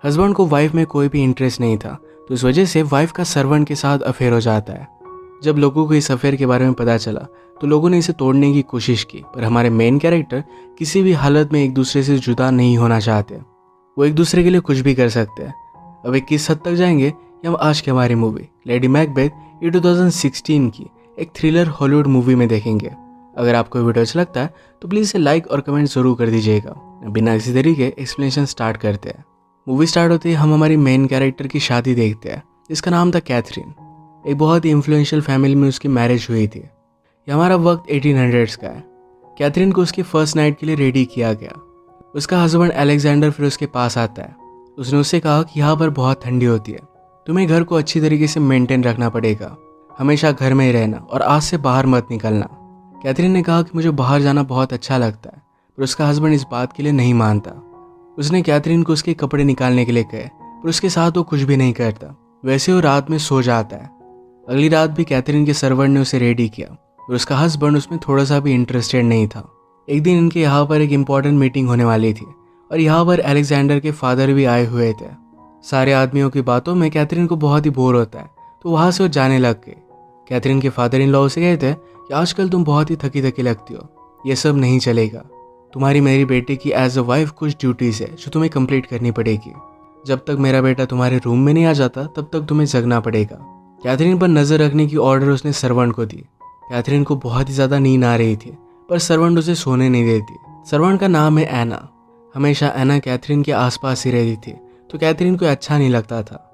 Husband को wife में कोई भी इंटरेस्ट नहीं था, तो इस वजह से वाइफ का सर्वेंट के साथ अफेयर हो जाता है। जब लोगों को इस अफेयर के बारे में पता चला तो लोगों ने इसे तोड़ने की कोशिश की, पर हमारे मेन कैरेक्टर किसी भी हालत में एक दूसरे से जुदा नहीं होना चाहते। वो एक दूसरे के लिए कुछ भी कर सकते हैं। अब एक किस हद तक जाएंगे ये हम आज की हमारी मूवी लेडी मैकबेथ ये 2016 की एक थ्रिलर हॉलीवुड मूवी में देखेंगे। अगर आपको वीडियो अच्छा लगता है तो प्लीज़ इसे लाइक और कमेंट ज़रूर कर दीजिएगा। बिना किसी तरीके एक्सप्लेनेशन स्टार्ट करते हैं। मूवी स्टार्ट होते ही हम हमारी मेन कैरेक्टर की शादी देखते हैं, जिसका नाम था कैथरीन। एक बहुत ही इन्फ्लुएंशियल फैमिली में उसकी मैरिज हुई थी। यह हमारा वक्त 1800s का है। कैथरीन को उसकी फर्स्ट नाइट के लिए रेडी किया गया। उसका हस्बैंड अलेक्जेंडर फिर उसके पास आता है। उसने उससे कहा कि यहाँ पर बहुत ठंडी होती है, तुम्हें घर को अच्छी तरीके से मेंटेन रखना पड़ेगा, हमेशा घर में ही रहना और आज से बाहर मत निकलना। कैथरीन ने कहा कि मुझे बाहर जाना बहुत अच्छा लगता है, पर उसका हस्बैंड इस बात के लिए नहीं मानता। उसने कैथरीन को उसके कपड़े निकालने के लिए कहे, पर उसके साथ वो कुछ भी नहीं करता। वैसे वो रात में सो जाता है। अगली रात भी कैथरीन के सर्वेंट ने उसे रेडी किया, और उसका हस्बैंड उसमें थोड़ा सा भी इंटरेस्टेड नहीं था। एक दिन इनके यहाँ पर एक इम्पॉर्टेंट मीटिंग होने वाली थी, और यहाँ पर अलेक्जेंडर के फादर भी आए हुए थे। सारे आदमियों की बातों में कैथरीन को बहुत ही बोर होता है, तो वहाँ से वो जाने लग गए। कैथरीन के फादर इन लॉ उसे कहते हैं कि आजकल तुम बहुत ही थकी थकी लगती हो, ये सब नहीं चलेगा। तुम्हारी मेरी बेटे की एज अ वाइफ कुछ ड्यूटीज़ है जो तुम्हें कंप्लीट करनी पड़ेगी। जब तक मेरा बेटा तुम्हारे रूम में नहीं आ जाता तब तक तुम्हें जगना पड़ेगा। कैथरीन पर नज़र रखने की ऑर्डर उसने सर्वेंट को दी। कैथरीन को बहुत ही ज़्यादा नींद आ रही थी, पर सर्वेंट उसे सोने नहीं देती। सर्वेंट का नाम है एना। हमेशा एना कैथरीन के आसपास ही रहती थी, तो कैथरीन को अच्छा नहीं लगता था।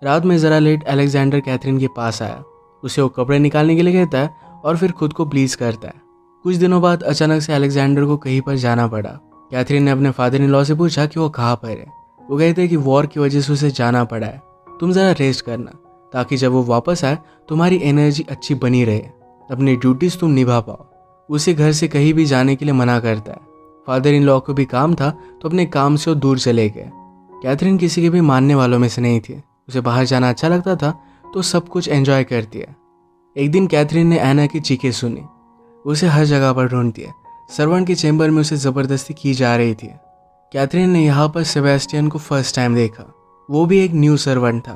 रात में ज़रा लेट अलेक्जेंडर कैथरीन के पास आया। उसे वो कपड़े निकालने के लिए कहता है और फिर खुद को प्लीज करता है। कुछ दिनों बाद अचानक से अलेक्जेंडर को कहीं पर जाना पड़ा। कैथरीन ने अपने फादर इन लॉ से पूछा कि वो कहाँ पर है। वो कहते हैं कि वॉर की वजह से उसे जाना पड़ा है, तुम ज़रा रेस्ट करना, ताकि जब वो वापस आए तुम्हारी एनर्जी अच्छी बनी रहे, अपनी ड्यूटीज़ तुम निभा पाओ। उसे घर से कहीं भी जाने के लिए मना करता है। फादर इन लॉ को भी काम था, तो अपने काम से वो दूर चले गए। कैथरीन किसी के भी मानने वालों में से नहीं थी। उसे बाहर जाना अच्छा लगता था, तो सब कुछ एंजॉय करती है। एक दिन कैथरीन ने एना की चीखें सुनी। उसे हर जगह पर ढूंढती है। सर्वेंट के चेंबर में उसे ज़बरदस्ती की जा रही थी। कैथरीन ने यहाँ पर सेबेस्टियन को फर्स्ट टाइम देखा। वो भी एक न्यू सर्वेंट था।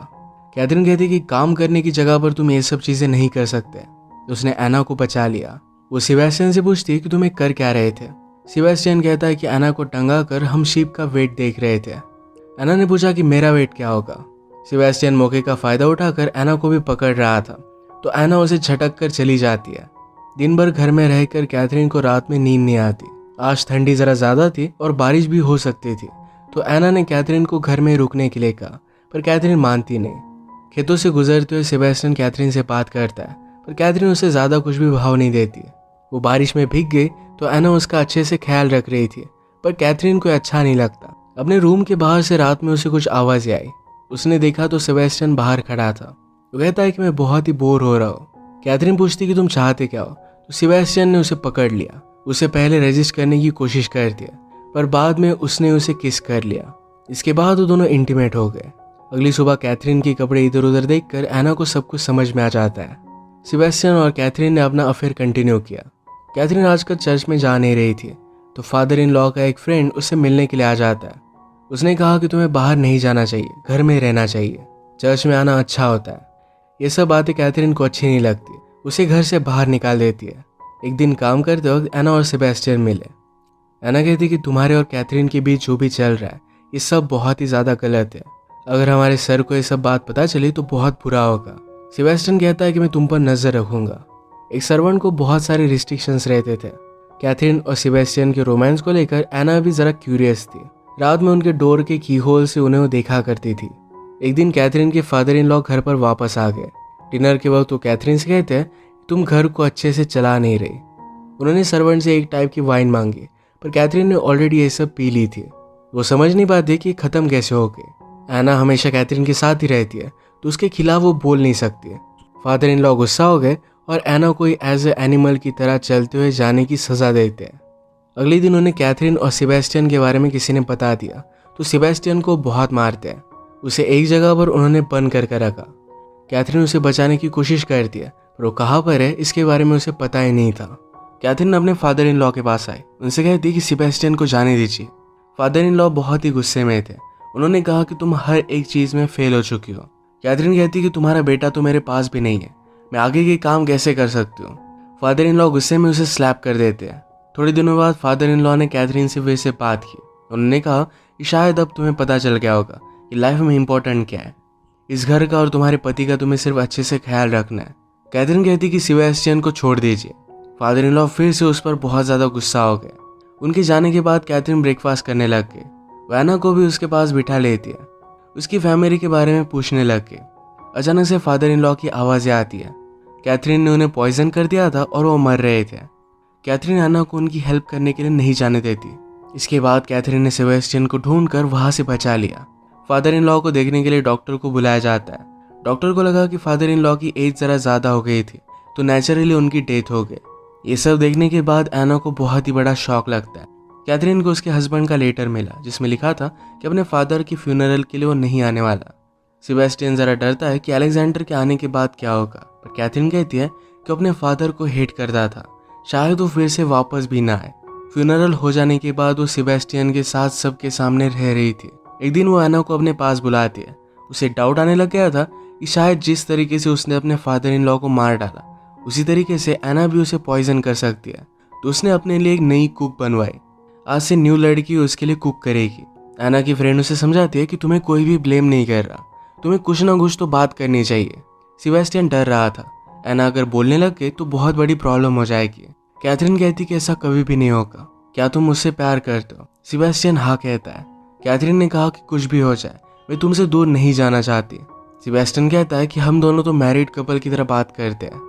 कैथरीन कहती कि काम करने की जगह पर तुम ये सब चीज़ें नहीं कर सकते। उसने एना को बचा लिया। वो सेबेस्टियन से पूछती कि तुम्हें कर क्या रहे थे। सेबेस्टियन कहता है कि एना को टंगा कर हम शीप का वेट देख रहे थे। एना ने पूछा कि मेरा वेट क्या होगा। सेबेस्टियन मौके का फ़ायदा उठाकर एना को भी पकड़ रहा था, तो एना उसे झटक कर चली जाती है। दिन भर घर में रहकर कैथरीन को रात में नींद नहीं आती। आज ठंडी ज़रा ज़्यादा थी और बारिश भी हो सकती थी, तो एना ने कैथरीन को घर में रुकने के लिए कहा, पर कैथरीन मानती नहीं। खेतों से गुजरते हुए सेबेस्टियन कैथरीन से बात करता है, पर कैथरीन उसे ज़्यादा कुछ भी भाव नहीं देती। वो बारिश में भीग गई तो एना उसका अच्छे से ख्याल रख रही थी, पर कैथरीन को अच्छा नहीं लगता। अपने रूम के बाहर से रात में उसे कुछ आवाज़ें आई। उसने देखा तो सेबेस्टियन बाहर खड़ा था। वो कहता है कि मैं बहुत ही बोर हो रहा हूँ। कैथरीन पूछती कि तुम चाहते क्या हो, तो सेबेस्टियन ने उसे पकड़ लिया। उसे पहले रेजिस्ट करने की कोशिश कर दिया, पर बाद में उसने उसे किस कर लिया। इसके बाद वो दोनों इंटीमेट हो गए। अगली सुबह कैथरीन के कपड़े इधर उधर देखकर एना को सब कुछ समझ में आ जाता है। सेबेस्टियन और कैथरीन ने अपना अफेयर कंटिन्यू किया। कैथरीन आजकल चर्च में जा नहीं रही थी, तो फादर इन लॉ का एक फ्रेंड उससे मिलने के लिए आ जाता है। उसने कहा कि तुम्हें बाहर नहीं जाना चाहिए, घर में रहना चाहिए, चर्च में आना अच्छा होता है। ये सब बातें कैथरीन को अच्छी नहीं लगती, उसे घर से बाहर निकाल देती है। एक दिन काम करते वक्त एना और सेबेस्टियन मिले। एना कहती कि तुम्हारे और कैथरीन के बीच जो भी चल रहा है ये सब बहुत ही ज़्यादा गलत है। अगर हमारे सर को ये सब बात पता चली तो बहुत बुरा होगा। सेबेस्टियन कहता है कि मैं तुम पर नज़र रखूँगा। एक सर्वेंट को बहुत सारे रिस्ट्रिक्शंस रहते थे। कैथरीन और सेबेस्टियन के रोमांस को लेकर एना भी ज़रा क्यूरियस थी। रात में उनके डोर के की होल से उन्हें वो देखा करती थी। एक दिन कैथरीन के फादर इन लॉ घर पर वापस आ गए। डिनर के वक्त वो कैथरीन से कहते हैं तुम घर को अच्छे से चला नहीं रही। उन्होंने सर्वेंट से एक टाइप की वाइन मांगी, पर कैथरीन ने ऑलरेडी ये सब पी ली थी। वो समझ नहीं पाती कि ख़त्म कैसे हो गए। एना हमेशा कैथरीन के साथ ही रहती है, तो उसके खिलाफ वो बोल नहीं सकती। फादर इन लॉ गुस्सा हो गए और एना को एज ए एनिमल की तरह चलते हुए जाने की सज़ा देते हैं। अगले दिन उन्हें कैथरीन और सेबेस्टियन के बारे में किसी ने बता दिया, तो सेबेस्टियन को बहुत मारते हैं। उसे एक जगह पर उन्होंने बंद करके रखा। कैथरीन उसे बचाने की कोशिश करती है, पर वो कहाँ पर है इसके बारे में उसे पता ही नहीं था। कैथरीन अपने फादर इन लॉ के पास आई। उनसे कहती कि सेबेस्टियन को जाने दीजिए। फादर इन लॉ बहुत ही गुस्से में थे। उन्होंने कहा कि तुम हर एक चीज़ में फेल हो चुकी हो। कैथरीन कहती कि तुम्हारा बेटा तो मेरे पास भी नहीं है, मैं आगे के काम कैसे कर सकती हूँ। फादर इन लॉ गुस्से में उसे स्लैप कर देते हैं। थोड़े दिनों बाद फादर इन लॉ ने कैथरीन से फिर से बात की। उन्होंने कहा कि शायद अब तुम्हें पता चल गया होगा कि लाइफ में इंपॉर्टेंट क्या है। इस घर का और तुम्हारे पति का तुम्हें सिर्फ अच्छे से ख्याल रखना है। कैथरीन कहती कि सेबेस्टियन को छोड़ दीजिए। फादर इन लॉ फिर से उस पर बहुत ज़्यादा गुस्सा हो गए। उनके जाने के बाद कैथरीन ब्रेकफास्ट करने लग गई। वैना को भी उसके पास बिठा लेती है। उसकी फैमिली के बारे में पूछने लग गई। अचानक से फादर इन लॉ की आवाज़ें आती है। कैथरीन ने उन्हें पॉइजन कर दिया था और वो मर रहे थे। कैथरीन एना को उनकी हेल्प करने के लिए नहीं जाने देती। इसके बाद कैथरीन ने सेबेस्टियन को ढूंढकर वहां से बचा लिया। फादर इन लॉ को देखने के लिए डॉक्टर को बुलाया जाता है। डॉक्टर को लगा कि फादर इन लॉ की एज ज़रा ज़्यादा हो गई थी, तो नेचुरली उनकी डेथ हो गई। ये सब देखने के बाद एना को बहुत ही बड़ा शॉक लगता है। कैथरीन को उसके हस्बैंड का लेटर मिला जिसमें लिखा था कि अपने फादर की फ्यूनरल के लिए वो नहीं आने वाला। सेबेस्टियन ज़रा डरता है कि अलेक्जेंडर के आने के बाद क्या होगा, पर कैथरीन कहती है कि अपने फादर को हेट करता था, शायद वो फिर से वापस भी ना आए। फ्यूनरल हो जाने के बाद वो सेबेस्टियन के साथ सबके सामने रह रही थी। एक दिन वो एना को अपने पास बुलाती है। उसे डाउट आने लग गया था कि शायद जिस तरीके से उसने अपने फादर इन लॉ को मार डाला, उसी तरीके से एना भी उसे पॉइजन कर सकती है। तो उसने अपने लिए एक नई कुक बनवाई। आज से न्यू लड़की उसके लिए कुक करेगी। एना की फ्रेंड उसे समझाती है कि तुम्हें कोई भी ब्लेम नहीं कर रहा, तुम्हें कुछ ना कुछ तो बात करनी चाहिए। सेबेस्टियन डर रहा था, एना अगर बोलने लग गई तो बहुत बड़ी प्रॉब्लम हो जाएगी। कैथरीन कहती कि ऐसा कभी भी नहीं होगा, क्या तुम मुझसे प्यार करते हो? सेबेस्टियन हाँ कहता है। कैथरीन ने कहा कि कुछ भी हो जाए, मैं तुमसे दूर नहीं जाना चाहती। सेबेस्टियन कहता है कि हम दोनों तो मैरिड कपल की तरह बात करते हैं।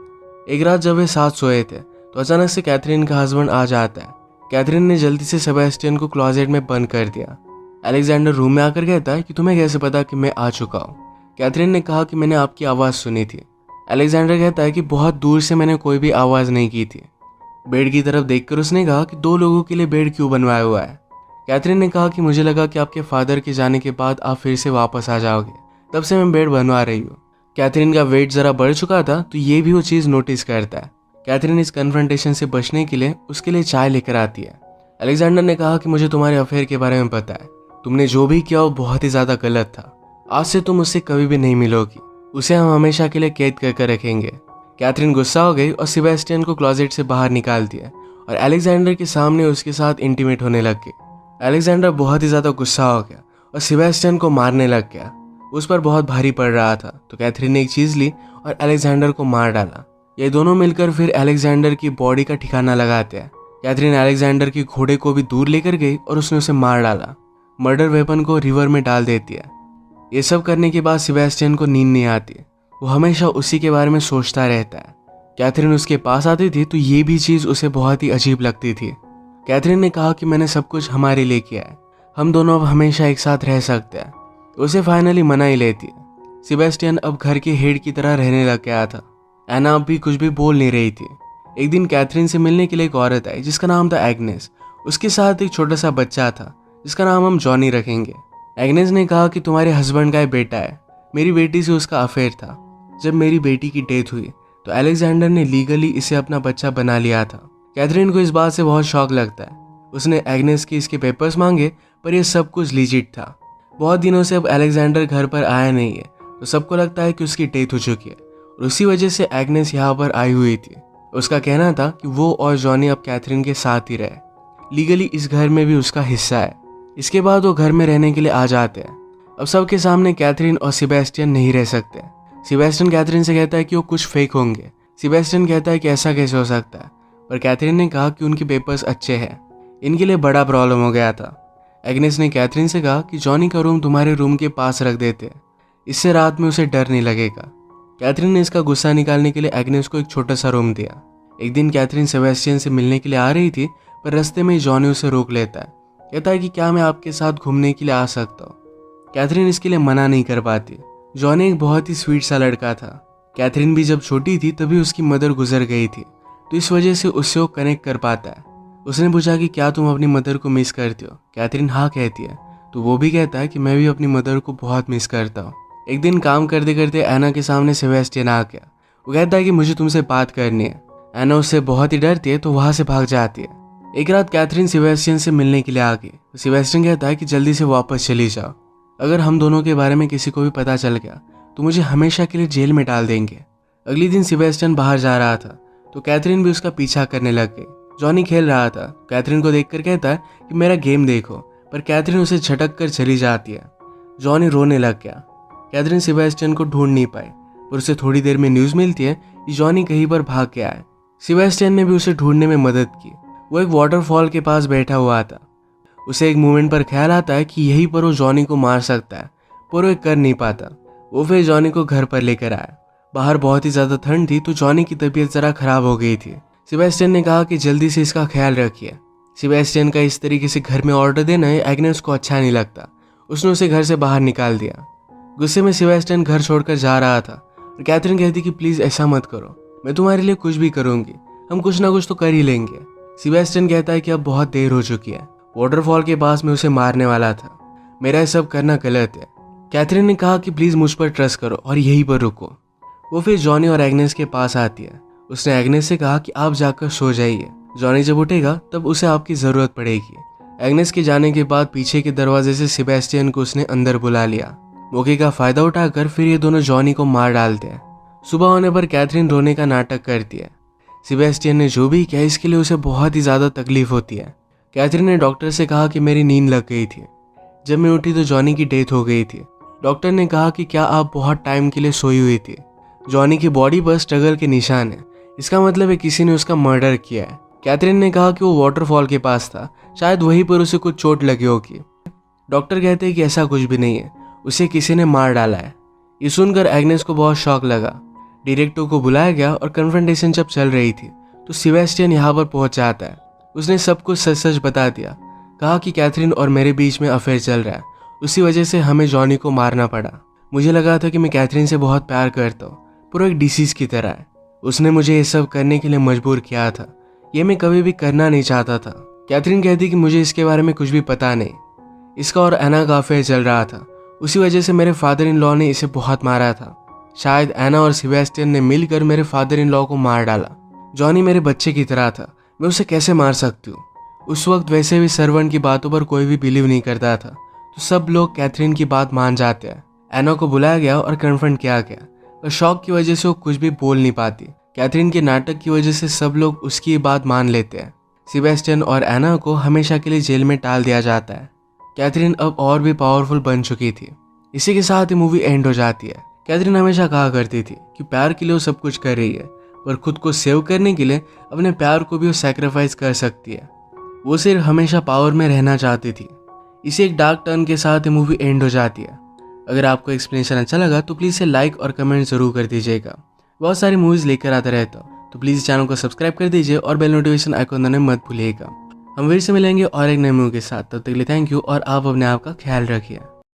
एक रात जब वे साथ सोए थे तो अचानक से कैथरीन का हस्बैंड आ जाता है। कैथरीन ने जल्दी से सेबेस्टियन को क्लोजेट में बंद कर दिया। अलेक्जेंडर रूम में आकर कहता है कि तुम्हें कैसे पता कि मैं आ चुका हूँ? कैथरीन ने कहा कि मैंने आपकी आवाज़ सुनी थी। अलेक्जेंडर कहता है कि बहुत दूर से मैंने कोई भी आवाज़ नहीं की थी। बेड की तरफ देखकर उसने कहा कि 2 लोगों के लिए बेड क्यों बनवाया हुआ है? कैथरीन ने कहा कि मुझे लगा कि आपके फादर के जाने के बाद आप फिर से वापस आ जाओगे, तब से मैं बेड बनवा रही हूँ। कैथरीन का वेट ज़रा बढ़ चुका था तो ये भी वो चीज़ नोटिस करता है। कैथरीन इस कन्फ्रंटेशन से बचने के लिए उसके लिए चाय लेकर आती है। अलेक्जेंडर ने कहा कि मुझे तुम्हारे अफेयर के बारे में पता है, तुमने जो भी किया वो बहुत ही ज़्यादा गलत था। आज से तुम उससे कभी भी नहीं मिलोगी, उसे हम हमेशा के लिए कैद कर रखेंगे। कैथरीन गुस्सा हो गई और सेबेस्टियन को क्लोजेट से बाहर निकाल दिया और अलेक्जेंडर के सामने उसके साथ इंटीमेट होने लग गई। अलेक्जेंडर बहुत ही ज़्यादा गुस्सा हो गया और सेबेस्टियन को मारने लग गया। उस पर बहुत भारी पड़ रहा था तो कैथरीन ने एक चीज़ ली और अलेक्जेंडर को मार डाला। ये दोनों मिलकर फिर अलेक्जेंडर की बॉडी का ठिकाना लगाते हैं। कैथरीन अलेक्जेंडर की घोड़े को भी दूर लेकर गई और उसने उसे मार डाला। मर्डर वेपन को रिवर में डाल देती है। ये सब करने के बाद सेबेस्टियन को नींद नहीं आती, वो हमेशा उसी के बारे में सोचता रहता है। कैथरीन उसके पास आती थी तो ये भी चीज़ उसे बहुत ही अजीब लगती थी। कैथरीन ने कहा कि मैंने सब कुछ हमारे लिए किया है, हम दोनों अब हमेशा एक साथ रह सकते हैं। उसे फाइनली मना ही लेती है। सेबेस्टियन अब घर के हेड की तरह रहने लग गया था। एना अब भी कुछ भी बोल नहीं रही थी। एक दिन कैथरीन से मिलने के लिए एक औरत आई जिसका नाम था एग्नेस। उसके साथ एक छोटा सा बच्चा था जिसका नाम हम जॉनी रखेंगे। एग्नेस ने कहा कि तुम्हारे हस्बैंड का एक बेटा है, मेरी बेटी से उसका अफेयर था। जब मेरी बेटी की डेथ हुई तो अलेक्जेंडर ने लीगली इसे अपना बच्चा बना लिया था। कैथरीन को इस बात से बहुत शौक लगता है। उसने एग्नेस के इसके पेपर्स मांगे पर यह सब कुछ लीजिट था। बहुत दिनों से अब अलेक्जेंडर घर पर आया नहीं है तो सबको लगता है कि उसकी डेथ हो चुकी है और उसी वजह से एग्नेस यहाँ पर आई हुई थी। उसका कहना था कि वो और जॉनी अब कैथरीन के साथ ही रहे, लीगली इस घर में भी उसका हिस्सा है। इसके बाद वो घर में रहने के लिए आ जाते हैं। अब सबके सामने कैथरीन और सेबेस्टियन नहीं रह सकते। सेबेस्टियन कैथरीन से कहता है कि वो कुछ फेक होंगे। सेबेस्टियन कहता है कि ऐसा कैसे हो सकता है, पर कैथरीन ने कहा कि उनके पेपर्स अच्छे हैं, इनके लिए बड़ा प्रॉब्लम हो गया था। एग्नेस ने कैथरीन से कहा कि जॉनी का रूम तुम्हारे रूम के पास रख देते, इससे रात में उसे डर नहीं लगेगा। कैथरीन ने इसका गुस्सा निकालने के लिए एग्नेस को एक छोटा सा रूम दिया। एक दिन कैथरीन सेबेस्टियन से मिलने के लिए आ रही थी पर रास्ते में जॉनी उसे रोक लेता है। कहता है कि क्या मैं आपके साथ घूमने के लिए आ सकता हूँ? कैथरीन इसके लिए मना नहीं कर पाती। जॉनी एक बहुत ही स्वीट सा लड़का था। कैथरीन भी जब छोटी थी तभी उसकी मदर गुजर गई थी तो इस वजह से उससे वो कनेक्ट कर पाता है। उसने पूछा कि क्या तुम अपनी मदर को मिस करती हो? कैथरीन हाँ कहती है तो वो भी कहता है कि मैं भी अपनी मदर को बहुत मिस करता हूँ। एक दिन काम करते करते एना के सामने सेबेस्टियन आ गया। वो कहता है कि मुझे तुमसे बात करनी है। एना उससे बहुत ही डरती है तो वहाँ से भाग जाती है। एक रात कैथरीन सेबेस्टियन से मिलने के लिए आ गई। सेबेस्टियन कहता है कि जल्दी से वापस चली जाओ। अगर हम दोनों के बारे में किसी को भी पता चल गया तो मुझे हमेशा के लिए जेल में डाल देंगे। अगले दिन सेबेस्टियन बाहर जा रहा था तो कैथरीन भी उसका पीछा करने लग गई। जॉनी खेल रहा था, कैथरीन को देखकर कहता है कि मेरा गेम देखो, पर कैथरीन उसे झटक कर चली जाती है। जॉनी रोने लग गया। कैथरीन सेबेस्टियन को ढूंढ नहीं पाई, पर उसे थोड़ी देर में न्यूज़ मिलती है कि जॉनी कहीं पर भाग गया है। सेबेस्टियन ने भी उसे ढूंढने में मदद की। वो एक वाटरफॉल के पास बैठा हुआ था। उसे एक मोमेंट पर ख्याल आता है कि यहीं पर वो जॉनी को मार सकता है, पर वो कर नहीं पाता। वो फिर जॉनी को घर पर लेकर आया। बाहर बहुत ही ज़्यादा ठंड थी तो जॉनी की तबीयत ज़रा खराब हो गई थी। सेबेस्टियन ने कहा कि जल्दी से इसका ख्याल रखिए। सेबेस्टियन का इस तरीके से घर में ऑर्डर देना एग्नेस को अच्छा नहीं लगता। उसने उसे घर से बाहर निकाल दिया। गुस्से में सेबेस्टियन घर छोड़कर जा रहा था और कैथरीन कहती कि प्लीज़ ऐसा मत करो, मैं तुम्हारे लिए कुछ भी करूँगी, हम कुछ ना कुछ तो कर ही लेंगे। सेबेस्टियन कहता है कि अब बहुत देर हो चुकी है, वाटरफॉल के पास मैं उसे मारने वाला था, मेरा ये सब करना गलत है। कैथरीन ने कहा कि प्लीज़ मुझ पर ट्रस्ट करो और यहीं पर रुको। वो फिर जॉनी और एग्नेस के पास आती है। उसने एग्नेस से कहा कि आप जाकर सो जाइए, जॉनी जब उठेगा तब उसे आपकी ज़रूरत पड़ेगी। एग्नेस के जाने के बाद पीछे के दरवाजे से सेबेस्टियन को उसने अंदर बुला लिया। मौके का फ़ायदा उठाकर फिर ये दोनों जॉनी को मार डालते हैं। सुबह होने पर कैथरीन रोने का नाटक करती है। सेबेस्टियन ने जो भी किया इसके लिए उसे बहुत ही ज़्यादा तकलीफ होती है। कैथरीन ने डॉक्टर से कहा कि मेरी नींद लग गई थी, जब मैं उठी तो जॉनी की डेथ हो गई थी। डॉक्टर ने कहा कि क्या आप बहुत टाइम के लिए सोई हुई थी। जॉनी की बॉडी पर स्ट्रगल के निशान है, इसका मतलब है किसी ने उसका मर्डर किया है। कैथरीन ने कहा कि वो वाटरफॉल के पास था, शायद वहीं पर उसे कुछ चोट लगी होगी। डॉक्टर कहते हैं कि ऐसा कुछ भी नहीं है, उसे किसी ने मार डाला है। ये सुनकर एग्नेस को बहुत शॉक लगा। डायरेक्टर को बुलाया गया और कन्फ्रंटेशन जब चल रही थी तो सेबेस्टियन यहाँ पर पहुंच जाता है। उसने सब कुछ सच सच बता दिया। कहा कि कैथरीन और मेरे बीच में अफेयर चल रहा है, उसी वजह से हमें जॉनी को मारना पड़ा। मुझे लगा था कि मैं कैथरीन से बहुत प्यार करता हूँ, पर वो एक डिसीज की तरह है। उसने मुझे ये सब करने के लिए मजबूर किया था, ये मैं कभी भी करना नहीं चाहता था। कैथरीन कहती कि मुझे इसके बारे में कुछ भी पता नहीं। इसका और एना का अफेयर चल रहा था, उसी वजह से मेरे फादर इन लॉ ने इसे बहुत मारा था। शायद एना और सेबेस्टियन ने मिलकर मेरे फादर इन लॉ को मार डाला। जॉनी मेरे बच्चे की तरह था, मैं उसे कैसे मार सकती हूँ। उस वक्त वैसे भी सर्वेंट की बातों पर कोई भी बिलीव नहीं करता था, तो सब लोग कैथरीन की बात मान जाते हैं। एना को बुलाया गया और कन्फ्रंट किया गया, पर शॉक की वजह से वो कुछ भी बोल नहीं पाती। कैथरीन के नाटक की वजह से सब लोग उसकी बात मान लेते हैं। सेबेस्टियन और एना को हमेशा के लिए जेल में डाल दिया जाता है। कैथरीन अब और भी पावरफुल बन चुकी थी। इसी के साथ ही मूवी एंड हो जाती है। कैथरीन हमेशा कहा करती थी कि प्यार के लिए वो सब कुछ कर रही है, पर खुद को सेव करने के लिए अपने प्यार को भी वो सैक्रिफाइस कर सकती है। वो सिर्फ हमेशा पावर में रहना चाहती थी। इसी एक डार्क टर्न के साथ ये मूवी एंड हो जाती है। अगर आपको एक्सप्लेनेशन अच्छा लगा तो प्लीज़ इसे लाइक और कमेंट जरूर कर दीजिएगा। बहुत सारी मूवीज़ लेकर आता रहता हूँ, तो प्लीज़ चैनल को सब्सक्राइब कर दीजिए और बेल नोटिफिकेशन आइकॉन दबाना मत भूलिएगा। हम फिर से मिलेंगे और एक नए मूवी के साथ, तब तक के लिए थैंक यू और आप अपने आप का ख्याल रखिए।